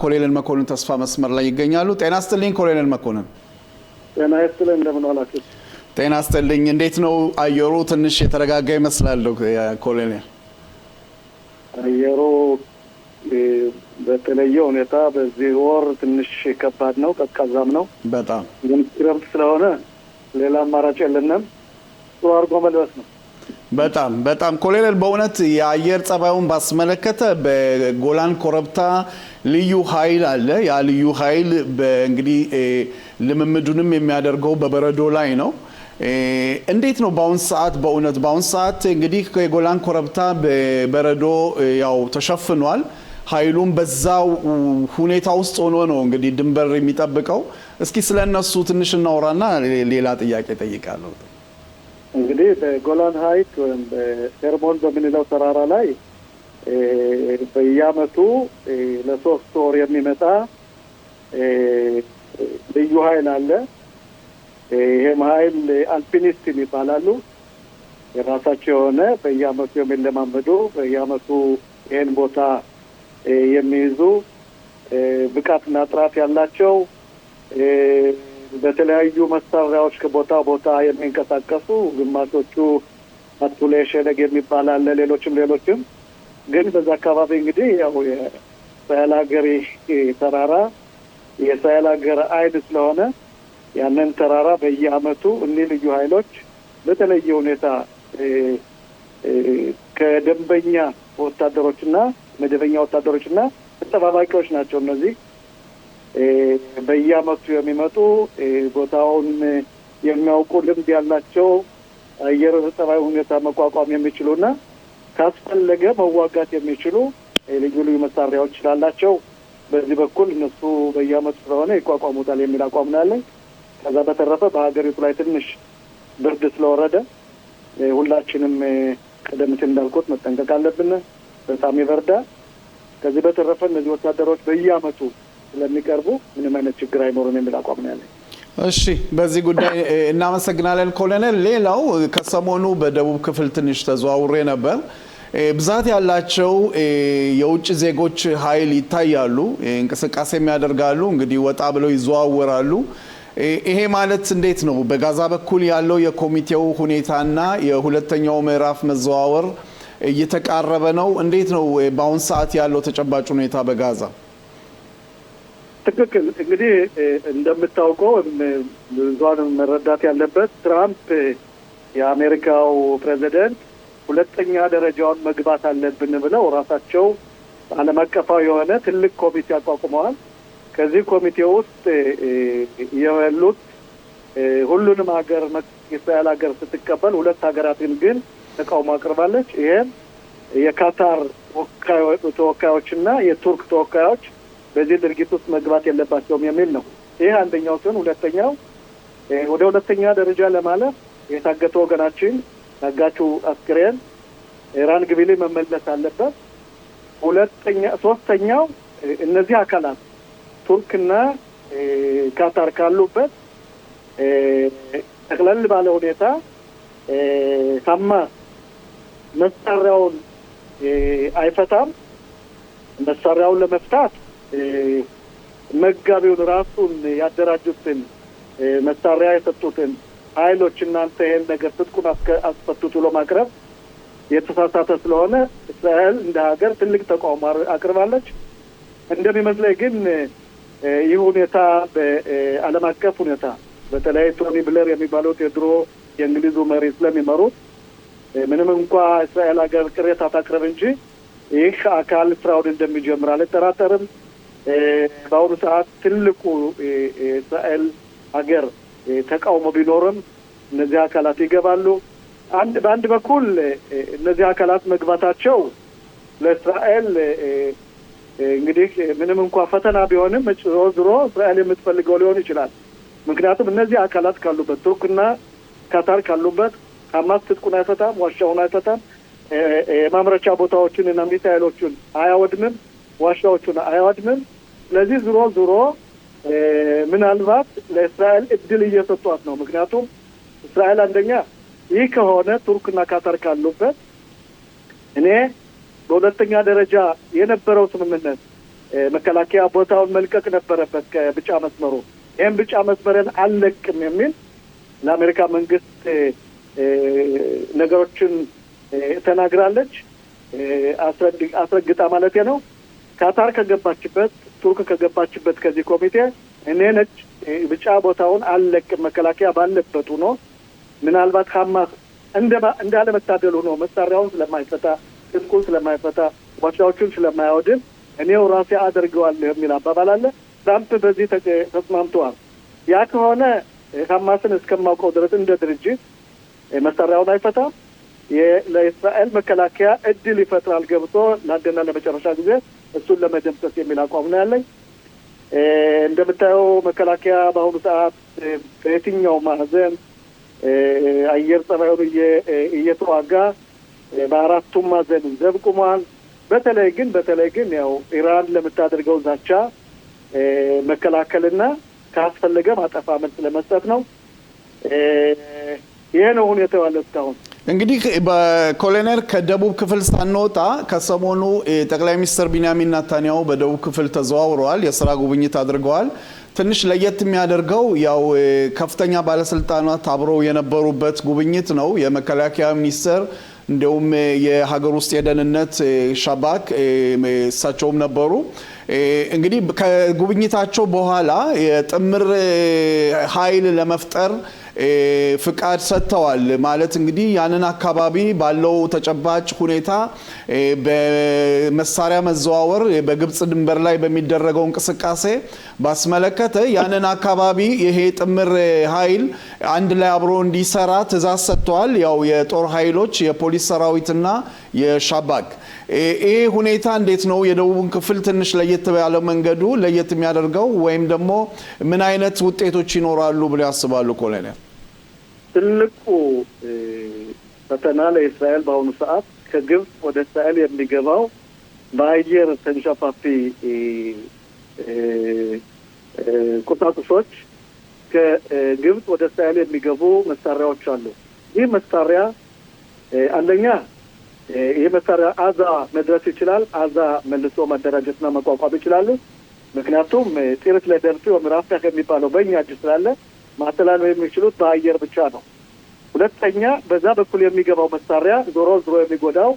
ኮሎኔል መኮንን ተስፋ መስመር ላይ ይገኛሉ። ጤና ይስጥልኝ ኮሎኔል መኮንን። ጤና ይስጥልኝ እንደምን ዋላችሁ? ጤና ይስጥልኝ። እንዴት ነው አየሩ? ትንሽ የተረጋጋ ይመስላል ኮሎኔል። አየሩ በተለየ ሁኔታ በዚህ ወር ትንሽ ከባድ ነው፣ ቀዝቃዛም ነው በጣም። ግን ክረምት ስለሆነ ሌላ አማራጭ የለንም፣ ጥሩ አድርጎ መልበስ ነው። በጣም ኮሎኔል፣ በእውነት የአየር ጸባዩን ባስመለከተ በጎላን ኮረብታ ልዩ ኃይል አለ። ያ ልዩ ኃይል እንግዲህ ልምምዱንም የሚያደርገው በበረዶ ላይ ነው። እንዴት ነው በአሁን ሰዓት? በእውነት በአሁን ሰዓት እንግዲህ የጎላን ኮረብታ በበረዶ ያው ተሸፍኗል። ኃይሉም በዛው ሁኔታ ውስጥ ሆኖ ነው እንግዲህ ድንበር የሚጠብቀው። እስኪ ስለነሱ ትንሽ እናውራና ሌላ ጥያቄ ጠይቃለሁ። እንግዲህ በጎላን ሀይት ወይም በሄርሞን በምንለው ተራራ ላይ በየዓመቱ ለሶስት ወር የሚመጣ ልዩ ኃይል አለ። ይሄም ኃይል አልፒኒስት ይባላሉ። የራሳቸው የሆነ በየዓመቱ የሚለማመዱ በየዓመቱ ይህን ቦታ የሚይዙ ብቃትና ጥራት ያላቸው በተለያዩ መሳሪያዎች ከቦታ ቦታ የሚንቀሳቀሱ ግማሾቹ አቱሌ ሸለግ የሚባል አለ። ሌሎችም ግን በዛ አካባቢ እንግዲህ ያው የሳህል ሀገር ተራራ የሳህል ሀገር አይን ስለሆነ ያንን ተራራ በየዓመቱ እኒህ ልዩ ኃይሎች በተለየ ሁኔታ ከደንበኛ ወታደሮችና መደበኛ ወታደሮችና ተጠባባቂዎች ናቸው። እነዚህ በየዓመቱ የሚመጡ ቦታውን የሚያውቁ ልምድ ያላቸው አየር ጸባይ ሁኔታ መቋቋም የሚችሉና ካስፈለገ መዋጋት የሚችሉ ልዩ ልዩ መሳሪያዎች ስላላቸው በዚህ በኩል እነሱ በየዓመቱ ስለሆነ ይቋቋሙታል የሚል አቋም ነው ያለኝ። ከዛ በተረፈ በሀገሪቱ ላይ ትንሽ ብርድ ስለወረደ ሁላችንም ቀደም ሲል እንዳልኩት መጠንቀቅ አለብን። በጣም ይበርዳል። ከዚህ በተረፈ እነዚህ ወታደሮች በየዓመቱ ስለሚቀርቡ ምንም አይነት ችግር አይኖርም የሚል አቋም ነው ያለኝ። እሺ፣ በዚህ ጉዳይ እናመሰግናለን ኮሎኔል። ሌላው ከሰሞኑ በደቡብ ክፍል ትንሽ ተዘዋውሬ ነበር። ብዛት ያላቸው የውጭ ዜጎች ኃይል ይታያሉ፣ እንቅስቃሴም ያደርጋሉ፣ እንግዲህ ወጣ ብለው ይዘዋወራሉ። ይሄ ማለት እንዴት ነው? በጋዛ በኩል ያለው የኮሚቴው ሁኔታና የሁለተኛው ምዕራፍ መዘዋወር እየተቃረበ ነው። እንዴት ነው በአሁን ሰዓት ያለው ተጨባጭ ሁኔታ በጋዛ? ትክክል። እንግዲህ እንደምታውቀው ብዙሃን መረዳት ያለበት ትራምፕ የአሜሪካው ፕሬዚደንት ሁለተኛ ደረጃውን መግባት አለብን ብለው ራሳቸው ዓለም አቀፋዊ የሆነ ትልቅ ኮሚቴ አቋቁመዋል። ከዚህ ኮሚቴ ውስጥ ያሉት ሁሉንም ሀገር የእስራኤል ሀገር ስትቀበል ሁለት ሀገራትን ግን ተቃውሞ አቅርባለች። ይሄም የካታር ተወካዮችና የቱርክ ተወካዮች በዚህ ድርጊት ውስጥ መግባት የለባቸውም የሚል ነው። ይሄ አንደኛው ሲሆን፣ ሁለተኛው ወደ ሁለተኛ ደረጃ ለማለፍ የታገተ ወገናችን ታጋቹ አስክሬን ኢራን ግቢሊ መመለስ አለበት። ሶስተኛው እነዚህ አካላት ቱርክና ካታር ካሉበት ጠቅለል ባለ ሁኔታ ሐማስ መሳሪያውን አይፈታም። መሳሪያውን ለመፍታት መጋቢውን ራሱን ያደራጁትን መሳሪያ የሰጡትን ኃይሎች እናንተ ይሄን ነገር ትጥቁን አስፈቱት ብሎ ማቅረብ የተሳሳተ ስለሆነ እስራኤል እንደ ሀገር ትልቅ ተቃውሞ አቅርባለች። እንደሚመስለኝ ግን ይህ ሁኔታ በዓለም አቀፍ ሁኔታ በተለይ ቶኒ ብለር የሚባሉት የድሮ የእንግሊዙ መሪ ስለሚመሩት ምንም እንኳ እስራኤል ሀገር ቅሬታ ታቅርብ እንጂ ይህ አካል ስራውን እንደሚጀምር አልጠራጠርም። በአሁኑ ሰዓት ትልቁ እስራኤል ሀገር ተቃውሞ ቢኖርም እነዚህ አካላት ይገባሉ። በአንድ በኩል እነዚህ አካላት መግባታቸው ለእስራኤል እንግዲህ ምንም እንኳ ፈተና ቢሆንም ዞሮ እስራኤል የምትፈልገው ሊሆን ይችላል። ምክንያቱም እነዚህ አካላት ካሉበት ቱርክና ካታር ካሉበት ሐማስ ትጥቁን አይፈታም፣ ዋሻውን አይፈታም፣ የማምረቻ ቦታዎችን እና ሚሳኤሎቹን አያወድምም፣ ዋሻዎቹን አያወድምም። ስለዚህ ዞሮ ምናልባት ለእስራኤል እድል እየሰጧት ነው። ምክንያቱም እስራኤል አንደኛ ይህ ከሆነ ቱርክና ካታር ካሉበት እኔ በሁለተኛ ደረጃ የነበረው ስምምነት መከላከያ ቦታውን መልቀቅ ነበረበት ከብጫ መስመሩ። ይህም ብጫ መስመርን አልለቅም የሚል ለአሜሪካ መንግስት ነገሮችን ተናግራለች። አስረግጣ ማለት ነው። ካታር ከገባችበት፣ ቱርክ ከገባችበት ከዚህ ኮሚቴ እኔ ነች ብጫ ቦታውን አልለቅም መከላከያ ባለበት ሆኖ ምናልባት ሐማስ እንዳለመታደል ሆኖ መሳሪያውን ስለማይፈታ ትጥቁን ስለማይፈታ ዋሻዎቹን ስለማያወድም እኔው ራሴ አደርገዋለሁ የሚል አባባል አለ። ትራምፕ በዚህ ተስማምተዋል። ያ ከሆነ ሐማስን እስከማውቀው ድረስ እንደ ድርጅት መሳሪያውን አይፈታም። ለእስራኤል መከላከያ እድል ይፈጥራል ገብቶ ለአንድና ለመጨረሻ ጊዜ እሱን ለመደምሰስ የሚል አቋም ነው ያለኝ። እንደምታየው መከላከያ በአሁኑ ሰዓት በየትኛው ማዕዘን አየር ጸባዩን እየተዋጋ በአራቱም ማዕዘን ዘብ ቁሟል። በተለይ ግን ያው ኢራን ለምታደርገው ዛቻ መከላከልና ካስፈለገ ማጠፋ መልስ ለመስጠት ነው። ይሄ ነው ሁኔታው ያለው እስካሁን። እንግዲህ በኮሎኔል ከደቡብ ክፍል ሳንወጣ ከሰሞኑ ጠቅላይ ሚኒስትር ቢንያሚን ኔታንያሁ በደቡብ ክፍል ተዘዋውረዋል፣ የስራ ጉብኝት አድርገዋል። ትንሽ ለየት የሚያደርገው ያው ከፍተኛ ባለስልጣናት አብረው የነበሩበት ጉብኝት ነው። የመከላከያ ሚኒስትር እንዲሁም የሀገር ውስጥ የደህንነት ሻባክ እሳቸውም ነበሩ። እንግዲህ ከጉብኝታቸው በኋላ የጥምር ኃይል ለመፍጠር ፍቃድ ሰጥተዋል። ማለት እንግዲህ ያንን አካባቢ ባለው ተጨባጭ ሁኔታ በመሳሪያ መዘዋወር በግብጽ ድንበር ላይ በሚደረገው እንቅስቃሴ ባስመለከተ ያንን አካባቢ ይሄ ጥምር ኃይል አንድ ላይ አብሮ እንዲሰራ ትዕዛዝ ሰጥተዋል። ያው የጦር ኃይሎች የፖሊስ ሰራዊትና የሻባክ ይሄ ሁኔታ እንዴት ነው የደቡብን ክፍል ትንሽ ለየት ያለ መንገዱ ለየት የሚያደርገው ወይም ደግሞ ምን አይነት ውጤቶች ይኖራሉ ብለው ያስባሉ ኮሎኔል? ትልቁ ፈተና ለእስራኤል በአሁኑ ሰዓት ከግብጽ ወደ እስራኤል የሚገባው በአየር ተንሻፋፊ ቁሳቁሶች ከግብጽ ወደ እስራኤል የሚገቡ መሳሪያዎች አሉ። ይህ መሳሪያ አንደኛ ይህ መሳሪያ አዛ መድረስ ይችላል። አዛ መልሶ ማደራጀትና መቋቋም ይችላሉ። ምክንያቱም ጢርት ለደርሱ ወምራፍ የሚባለው በእኛ እጅ ስላለ ማስተላለፍ የሚችሉት በአየር ብቻ ነው። ሁለተኛ በዛ በኩል የሚገባው መሳሪያ ዞሮ የሚጎዳው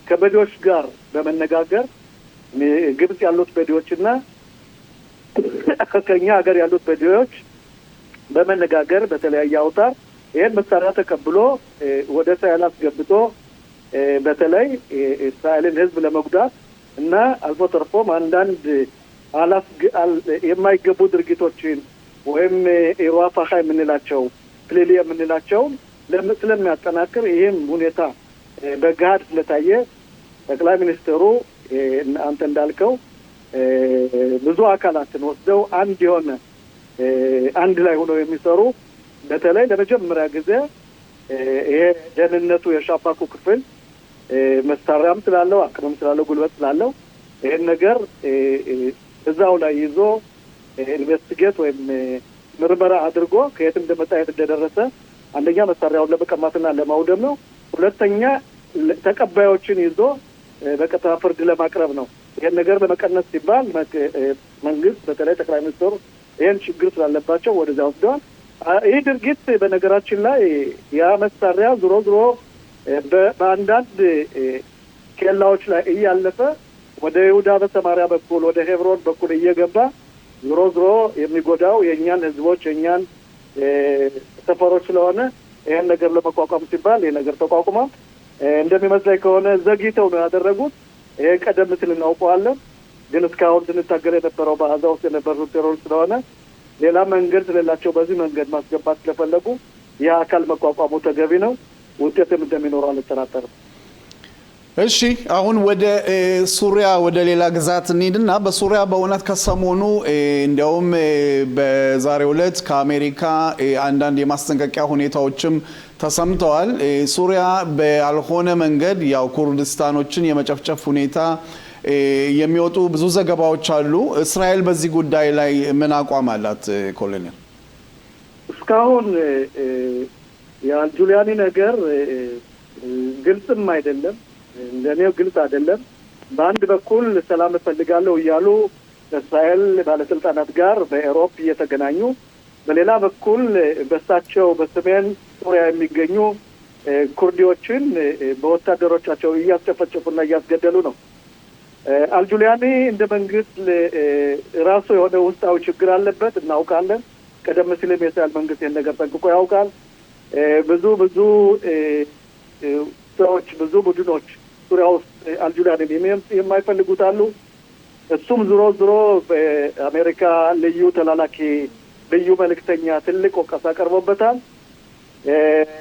ከበዴዎች ጋር በመነጋገር ግብጽ ያሉት በዴዎችና ከኛ ሀገር ያሉት በዴዎች በመነጋገር በተለያየ አውታር ይሄን መሳሪያ ተቀብሎ ወደ እስራኤል አስገብቶ በተለይ እስራኤልን ሕዝብ ለመጉዳት እና አልፎ ተርፎም አንዳንድ የማይገቡ ድርጊቶችን ወይም ኢራፋኻ የምንላቸው ፕሌሊ የምንላቸው ስለሚያጠናክር ይህም ሁኔታ በጋድ ስለታየ ጠቅላይ ሚኒስትሩ አንተ እንዳልከው ብዙ አካላትን ወስደው አንድ ላይ ሆነው የሚሰሩ በተለይ ለመጀመሪያ ጊዜ ይሄ ደህንነቱ የሻባኩ ክፍል መሳሪያም ስላለው አቅምም ስላለው ጉልበት ስላለው ይሄን ነገር እዛው ላይ ይዞ ኢንቨስቲጌት ወይም ምርመራ አድርጎ ከየት እንደመጣ የት እንደደረሰ አንደኛ መሳሪያውን ለመቀማትና ለማውደም ነው። ሁለተኛ ተቀባዮችን ይዞ በቀጥታ ፍርድ ለማቅረብ ነው። ይሄን ነገር ለመቀነስ ሲባል መንግስት በተለይ ጠቅላይ ሚኒስትሩ ይሄን ችግር ስላለባቸው ወደዛ ወስደዋል። ይህ ድርጊት በነገራችን ላይ ያ መሳሪያ ዞሮ በአንዳንድ ኬላዎች ላይ እያለፈ ወደ ይሁዳ በሰማሪያ በኩል ወደ ሄብሮን በኩል እየገባ ዞሮ የሚጎዳው የእኛን ህዝቦች የእኛን ሰፈሮች ስለሆነ ይሄን ነገር ለመቋቋም ሲባል ይሄ ነገር ተቋቁሟል። እንደሚመስለኝ ከሆነ ዘግይተው ነው ያደረጉት። ይሄ ቀደም ሲል እናውቀዋለን፣ ግን እስካሁን ስንታገል የነበረው በአዛ ውስጥ የነበሩት ቴሮሪስት ስለሆነ ሌላ መንገድ ስለሌላቸው በዚህ መንገድ ማስገባት ስለፈለጉ ይህ አካል መቋቋሙ ተገቢ ነው። ውጤትም እንደሚኖረው አልጠራጠርም። እሺ አሁን ወደ ሱሪያ ወደ ሌላ ግዛት እንሂድና በሱሪያ በእውነት ከሰሞኑ እንዲያውም በዛሬው ዕለት ከአሜሪካ አንዳንድ የማስጠንቀቂያ ሁኔታዎችም ተሰምተዋል። ሱሪያ ባልሆነ መንገድ ያው ኩርዲስታኖችን የመጨፍጨፍ ሁኔታ የሚወጡ ብዙ ዘገባዎች አሉ። እስራኤል በዚህ ጉዳይ ላይ ምን አቋም አላት ኮሎኔል? እስካሁን የአልጁሊያኒ ነገር ግልጽም አይደለም፣ እንደኔው ግልጽ አይደለም። በአንድ በኩል ሰላም እፈልጋለሁ እያሉ እስራኤል ባለስልጣናት ጋር በአውሮፓ እየተገናኙ፣ በሌላ በኩል በሳቸው በሰሜን ሱሪያ የሚገኙ ኩርዲዎችን በወታደሮቻቸው እያስጨፈጨፉና እያስገደሉ ነው። አልጁሊያኒ እንደ መንግስት ራሱ የሆነ ውስጣዊ ችግር አለበት፣ እናውቃለን። ቀደም ሲልም የእስራኤል መንግስት ይህን ነገር ጠንቅቆ ያውቃል። ብዙ ሰዎች፣ ብዙ ቡድኖች ሱሪያ ውስጥ አልጁሊያኒን የማይፈልጉት አሉ። እሱም ዞሮ በአሜሪካ ልዩ ተላላኪ፣ ልዩ መልእክተኛ ትልቅ ወቀሳ ቀርቦበታል።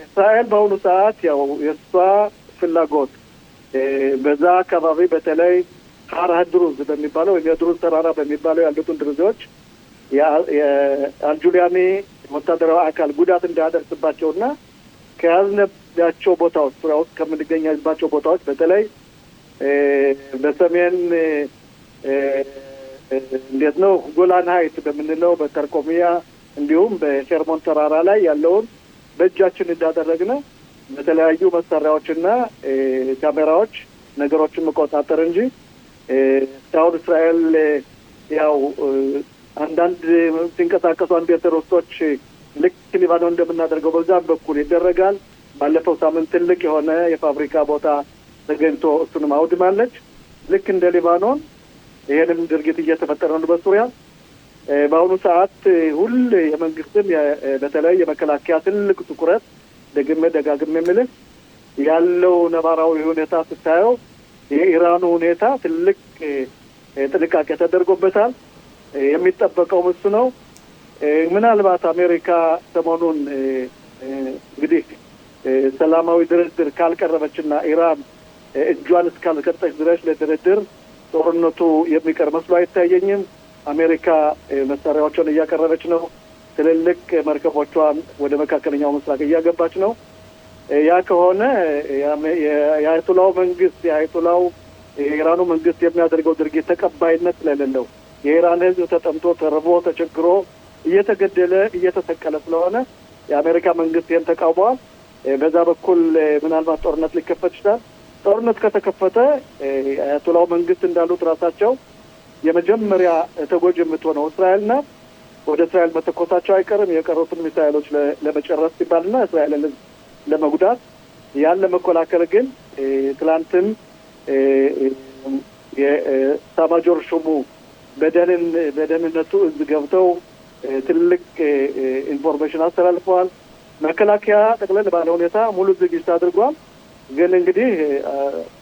እስራኤል በአሁኑ ሰዓት ያው የእሷ ፍላጎት በዛ አካባቢ በተለይ ሀራ ድሩዝ በሚባለው ወይም የድሩዝ ተራራ በሚባለው ያሉትን ድሩዞች የአልጁሊያኒ ወታደራዊ አካል ጉዳት እንዳያደርስባቸውና ከያዝነባቸው ቦታዎች ሱሪያ ውስጥ ከምንገኝባቸው ቦታዎች በተለይ በሰሜን እንዴት ነው ጎላን ሀይት በምንለው በተርኮሚያ እንዲሁም በሄርሞን ተራራ ላይ ያለውን በእጃችን እንዳደረግነ በተለያዩ መሳሪያዎችና ካሜራዎች ነገሮችን መቆጣጠር እንጂ እስካሁን እስራኤል ያው አንዳንድ ሲንቀሳቀሱ አንድ ቴሮሪስቶች ልክ ሊባኖን እንደምናደርገው በዛም በኩል ይደረጋል። ባለፈው ሳምንት ትልቅ የሆነ የፋብሪካ ቦታ ተገኝቶ እሱንም አውድማለች። ልክ እንደ ሊባኖን ይሄንም ድርጊት እየተፈጠረ ነው በሱሪያ። በአሁኑ ሰዓት ሁሉ የመንግስትም በተለይ የመከላከያ ትልቅ ትኩረት ደጋግሜ የምልህ ያለው ነባራዊ ሁኔታ ስታየው የኢራኑ ሁኔታ ትልቅ ጥንቃቄ ተደርጎበታል። የሚጠበቀው እሱ ነው። ምናልባት አሜሪካ ሰሞኑን እንግዲህ ሰላማዊ ድርድር ካልቀረበችና ኢራን እጇን እስካልሰጠች ድረስ ለድርድር ጦርነቱ የሚቀር መስሎ አይታየኝም። አሜሪካ መሳሪያዎቿን እያቀረበች ነው። ትልልቅ መርከቦቿን ወደ መካከለኛው ምስራቅ እያገባች ነው። ያ ከሆነ የአያቶላው መንግስት የኢራኑ መንግስት የሚያደርገው ድርጊት ተቀባይነት ስለሌለው የኢራን ሕዝብ ተጠምቶ ተርቦ ተቸግሮ እየተገደለ እየተሰቀለ ስለሆነ የአሜሪካ መንግስት ይህን ተቃውሟል። በዛ በኩል ምናልባት ጦርነት ሊከፈት ይችላል። ጦርነት ከተከፈተ የአያቶላው መንግስት እንዳሉት ራሳቸው የመጀመሪያ ተጎጂ የምትሆነው እስራኤል ናት። ወደ እስራኤል መተኮሳቸው አይቀርም። የቀሩትን ሚሳይሎች ለመጨረስ ሲባልና እስራኤልን ለመጉዳት ያን ለመከላከል ግን ትላንትም የኤታማዦር ሹሙ በደህንነቱ እዝ ገብተው ትልቅ ኢንፎርሜሽን አስተላልፈዋል። መከላከያ ጠቅለል ባለ ሁኔታ ሙሉ ዝግጅት አድርጓል። ግን እንግዲህ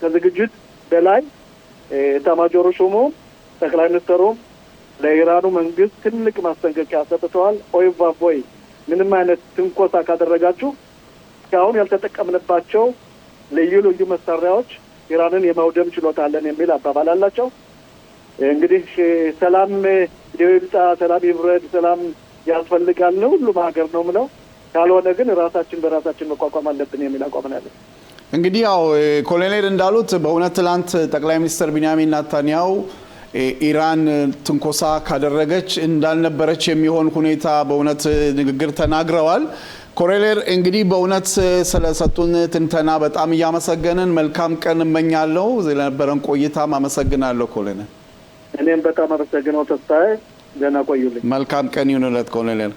ከዝግጅት በላይ ኤታማዦር ሹሙ ጠቅላይ ሚኒስትሩም ለኢራኑ መንግስት ትልቅ ማስጠንቀቂያ ሰጥተዋል። ኦይ ቫቮይ ምንም አይነት ትንኮሳ ካደረጋችሁ እስካሁን ያልተጠቀምንባቸው ልዩ መሳሪያዎች ኢራንን የማውደም ችሎታ አለን የሚል አባባል አላቸው። እንግዲህ ሰላም ይብዛ፣ ሰላም ይብረድ፣ ሰላም ያስፈልጋል ነው ሁሉም ሀገር ነው ምለው። ካልሆነ ግን ራሳችን በራሳችን መቋቋም አለብን የሚል አቋም አለ። እንግዲህ ያው ኮሎኔል እንዳሉት በእውነት ትላንት ጠቅላይ ሚኒስትር ቢንያሚን ኔታንያሁ ኢራን ትንኮሳ ካደረገች እንዳልነበረች የሚሆን ሁኔታ በእውነት ንግግር ተናግረዋል። ኮሎኔል እንግዲህ በእውነት ስለሰጡን ትንተና በጣም እያመሰገንን መልካም ቀን እመኛለሁ። ስለነበረን ቆይታም አመሰግናለሁ ኮሎኔል። እኔም በጣም አመሰግናለሁ ተስፋዬ። ደህና ቆዩልኝ። መልካም ቀን ይሁንለት ኮሎኔል።